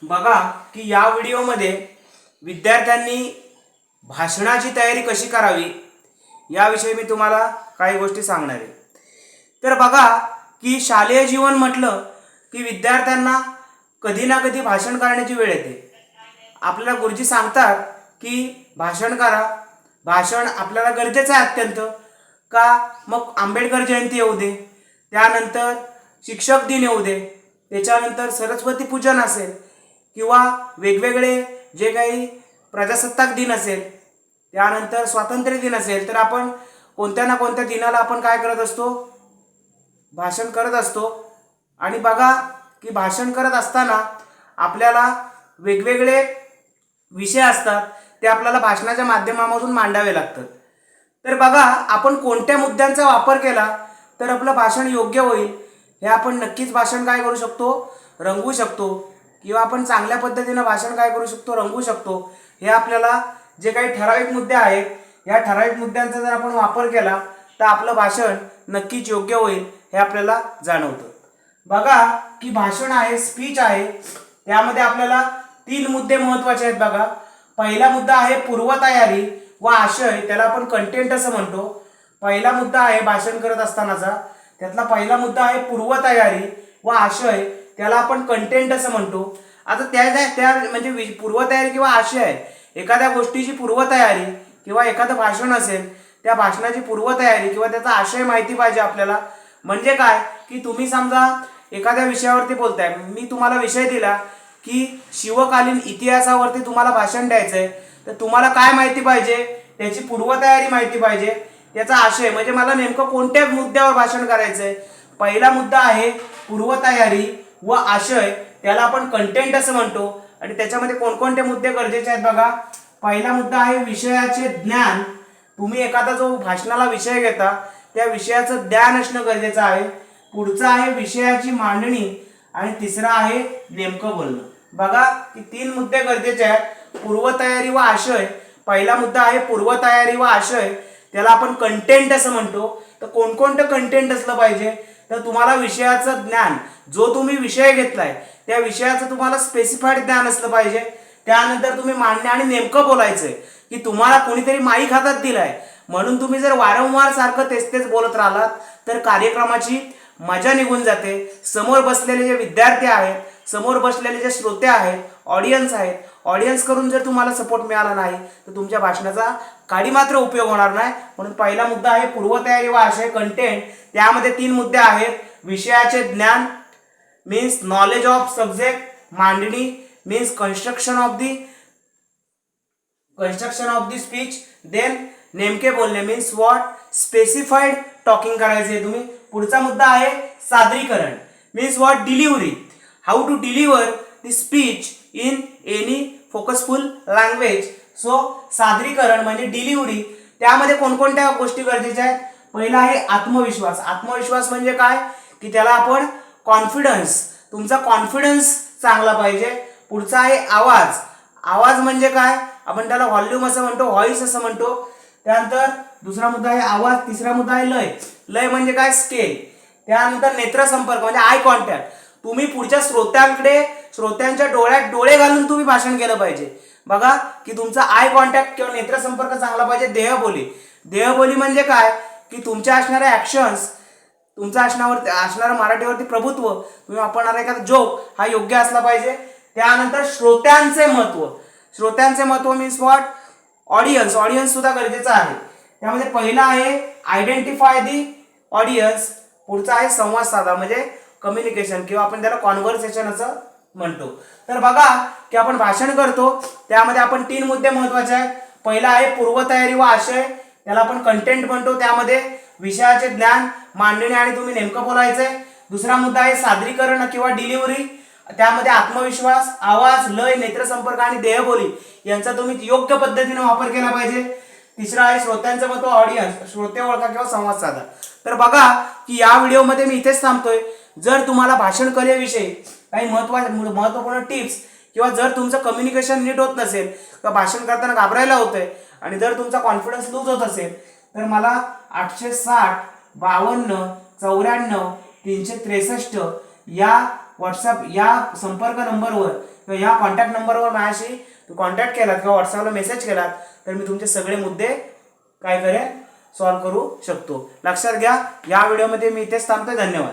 बघा की या व्हिडिओमध्ये विद्यार्थ्यांनी भाषणाची तयारी कशी करावी याविषयी मी तुम्हाला काही गोष्टी सांगणार आहे। तर बघा की शालेय जीवन म्हटलं की विद्यार्थ्यांना कधी ना कधी भाषण करण्याची वेळ येते। आपल्याला गुरुजी सांगतात की भाषण करा, भाषण आपल्याला गरजेचं आहे अत्यंत का। मग आंबेडकर जयंती येऊ दे, त्यानंतर शिक्षक दिन येऊ दे, त्याच्यानंतर सरस्वती पूजन असेल किंवा वेगवेगळे जे काही प्रजासत्ताक दिन असेल, त्यानंतर स्वातंत्र्य दिन असेल, तर आपण कोणत्या ना कोणत्या दिनाला आपण काय करत असतो, भाषण करत असतो। आणि बघा की भाषण करत असताना आपल्याला वेगवेगळे विषय असतात, ते आपल्याला भाषणाच्या माध्यमामधून मांडावे लागतात। तर बघा आपण कोणत्या मुद्द्यांचा वापर केला तर आपलं भाषण योग्य होईल, हे आपण नक्कीच भाषण काय करू शकतो, रंगवू शकतो, किंवा आपण चांगल्या पद्धतीने भाषण काय करू शकतो, रंगवू शकतो। हे आपल्याला जे काही ठराविक मुद्दे आहेत, या ठराविक मुद्द्यांचा जर आपण वापर केला तर आपलं भाषण नक्कीच योग्य होईल, हे आपल्याला जाणवतं। बघा की भाषण आहे, स्पीच आहे, त्यामध्ये आपल्याला 3 मुद्दे महत्त्वाचे आहेत। बघा, पहिला मुद्दा आहे पूर्वतयारी व आशय, त्याला आपण कंटेंट असं म्हणतो। पहिला मुद्दा आहे भाषण करत असतानाचा, त्यातला पहिला मुद्दा आहे पूर्वतयारी व आशय, त्याला आपण कंटेंट असं म्हणतो। आता त्या म्हणजे पूर्वतयारी किंवा आशय, एखाद्या गोष्टीची पूर्वतयारी किंवा एखादं भाषण असेल, त्या भाषणाची पूर्वतयारी किंवा त्याचा आशय माहिती पाहिजे आपल्याला। म्हणजे काय की तुम्ही समजा एखाद्या विषयावरती बोलताय, मी तुम्हाला विषय दिला की शिवकालीन इतिहासावरती तुम्हाला भाषण द्यायचं आहे, तर तुम्हाला काय माहिती पाहिजे, त्याची पूर्वतयारी माहिती पाहिजे, त्याचा आशय म्हणजे मला नेमकं कोणत्या मुद्द्यावर भाषण करायचं आहे। पहिला मुद्दा आहे पूर्वतयारी व आशय, त्याला आपण कंटेंट असं म्हणतो। आणि त्याच्यामध्ये कोणकोणते मुद्दे गरजेचे आहेत बघा। पहिला मुद्दा आहे विषयाचे ज्ञान, तुम्ही एखादा जो भाषणाला विषय घेता त्या विषयाचं ज्ञान असणं गरजेचं आहे। पुढचा आहे विषयाची मांडणी, आणि तिसरा आहे नेमकं बोलणं। बघा की 3 मुद्दे गरजेचे आहेत, पूर्वतयारी व आशय। पहिला मुद्दा आहे पूर्वतयारी व आशय, त्याला आपण कंटेंट असं म्हणतो। तर कोणकोणतं कंटेंट असलं पाहिजे, तर तुम्हाला विषयाचं ज्ञान, जो तुम्ही विषय घेतलाय त्या विषयाचं तुम्हाला स्पेसिफाईड ज्ञान असलं पाहिजे। त्यानंतर तुम्ही मांडणे आणि नेमकं बोलायचंय की तुम्हाला कोणीतरी माईक हातात दिलाय, म्हणून तुम्ही जर वारंवार सारखं तेच बोलत राहिलात तर कार्यक्रमाची मजा निघून जाते। समोर बसलेले जे विद्यार्थी आहेत, समोर बसलेले जे श्रोते आहेत, ऑडियन्स आहेत, ऑडियन्स करून जर तुम्हाला सपोर्ट मिळाला नाही तर तुमच्या भाषणाचा काही मात्र उपयोग होणार नाही। म्हणून पहिला मुद्दा आहे पूर्वतयारी व आशय, कंटेंट। त्यामध्ये 3 मुद्दे आहेत, विषयाचे ज्ञान मीन्स नॉलेज ऑफ सब्जेक्ट, मांडणी means construction of the speech, then नेमके बोलणे मीन्स व्हॉट, स्पेसिफाईड टॉकिंग करायचे तुम्ही। पुढचा मुद्दा आहे सादरीकरण means what, delivery, how to deliver the speech in any focusful language. So सादरीकरण म्हणजे डिलिव्हरी, त्यामध्ये कोणकोणत्या गोष्टी गरजेच्या आहेत। पहिला आहे आत्मविश्वास, आत्मविश्वास म्हणजे काय की त्याला आपण कॉन्फिडन्स, तुमचा कॉन्फिडन्स चांगला पाहिजे। पुढचा आहे आवाज, आवाज म्हणजे काय, आपण त्याला व्हॉल्यूम असं म्हणतो, व्हॉइस असं म्हणतो। त्यानंतर दुसरा मुद्दा आहे आवाज, तिसरा मुद्दा आहे लय, लय म्हणजे काय, स्केल। त्यानंतर नेत्रसंपर्क म्हणजे आय कॉन्टॅक्ट, तुम्ही पुढच्या श्रोत्यांच्या डोळ्यात डोळे घालून तुम्ही भाषण केलं पाहिजे। बघा की तुमचा आय कॉन्टॅक्ट किंवा नेत्रसंपर्क चांगला पाहिजे। देहबोली, देहबोली म्हणजे काय की तुमच्या असणाऱ्या ऍक्शन्स, तुमचा असणारं मराठीवरती प्रभुत्व, तुम्ही वापरणारा एखादा जोक हा योग्य असला पाहिजे। त्यानंतर श्रोत्यांचे महत्व मीन्स व्हॉट, ऑडियन्स, ऑडियन्स सुद्धा गरजेचं आहे। त्यामध्ये पहिला आहे आयडेंटिफाय दी ऑडियन्स, पुढचा आहे संवाद साधा म्हणजे कम्युनिकेशन किंवा आपण त्याला कॉन्व्हर्सेशन असं म्हणतो। तर बघा की आपण भाषण करतो, त्यामध्ये आपण 3 मुद्दे महत्त्वाचे आहेत। पहिला आहे पूर्वतयारी व आशय, त्याला आपण कंटेंट म्हणतो, त्यामध्ये विषयाचे ज्ञान, मांडणी आणि तुम्ही नेमकं बोलायचंय। दुसरा मुद्दा आहे सादरीकरण किंवा डिलिव्हरी, त्यामध्ये आत्मविश्वास, आवाज, लय, नेत्रसंपर्क आणि देहबोली यांचा तुम्ही योग्य पद्धतीने वापर केला पाहिजे। तिसरा आहे श्रोत्यांचं महत्व, ऑडियन्स, श्रोते ओळखा किंवा संवाद साधा। तर बघा की या व्हिडिओमध्ये मी इथेच थांबतोय। जर तुम्हाला भाषण कलेविषयी काही महत्त्वपूर्ण टिप्स किंवा जर तुमचं कम्युनिकेशन नीट होत नसेल किंवा भाषण करताना घाबरायला होतंय आणि जर तुमचा कॉन्फिडन्स लूज होत असेल तर मला 860 52 94 363 या व्हॉट्सअप या संपर्क नंबरवर किंवा या कॉन्टॅक्ट नंबरवर माझ्याशी कॉन्टॅक्ट केलात किंवा व्हॉट्सअपला मेसेज केलात तर मी तुमचे सगळे मुद्दे काय करेन सॉल्व्ह करू शकतो. लक्षात घ्या. या व्हिडिओमध्ये मी इथेच थांबतोय. धन्यवाद.